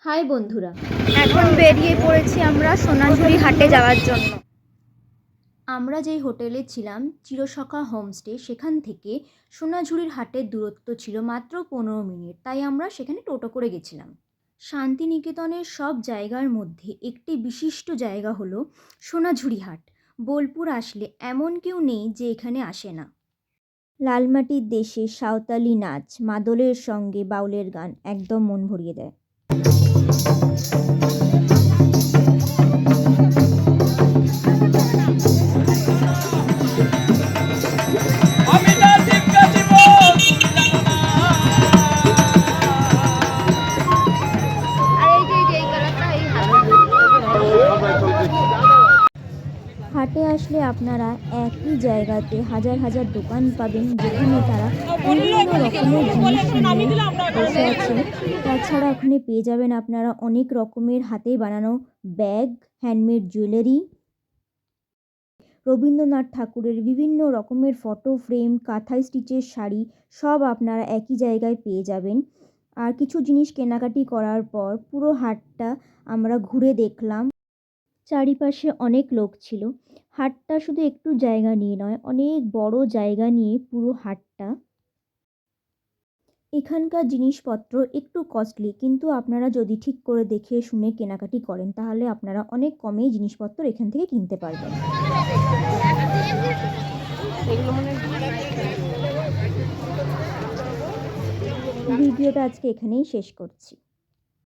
High বন্ধুরা, এখন বেরিয়ে পড়েছি আমরা সোনাঝুরি হাটে যাওয়ার জন্য। আমরা যেই হোটেলে ছিলাম চিরসখা হোমস্টে, সেখান থেকে সোনাঝুরির হাটের দূরত্ব ছিল মাত্র 15 মিনিট, তাই আমরা সেখানে টোটো করে গেছিলাম। শান্তিনিকেতনের সব জায়গার মধ্যে একটি বিশিষ্ট জায়গা হলো সোনাঝুরি হাট। বোলপুর আসলে এমন কেউ নেই যে এখানে আসে না। লালমাটির দেশে সাঁওতালি নাচ, মাদলের সঙ্গে বাউলের গান একদম মন ভরিয়ে দেয়। হাটে আসলে আপনারা একই জায়গাতে হাজার হাজার দোকান পাবেন, যেখানে তারা বিভিন্ন রকমের জিনিস নিয়ে বসে আছে। তাছাড়া ওখানে পেয়ে যাবেন আপনারা অনেক রকমের হাতে বানানো ব্যাগ, হ্যান্ডমেড জুয়েলারি, রবীন্দ্রনাথ ঠাকুরের বিভিন্ন রকমের ফটো ফ্রেম, কাঁথা স্টিচের শাড়ি, সব আপনারা একই জায়গায় পেয়ে যাবেন। আর কিছু জিনিস কেনাকাটি করার পর পুরো হাটটা আমরা ঘুরে দেখলাম। চারিপাশে অনেক লোক ছিল। হাটটা শুধু একটু জায়গা নিয়ে নয়, অনেক বড় জায়গা নিয়ে পুরো হাটটা। এখানকার জিনিসপত্র একটু কস্টলি, কিন্তু আপনারা যদি ঠিক করে দেখে শুনে কেনাকাটি করেন তাহলে আপনারা অনেক কমেই জিনিসপত্র এখান থেকে কিনতে পারবেন। ভিডিওটা আজকে এখানেই শেষ করছি।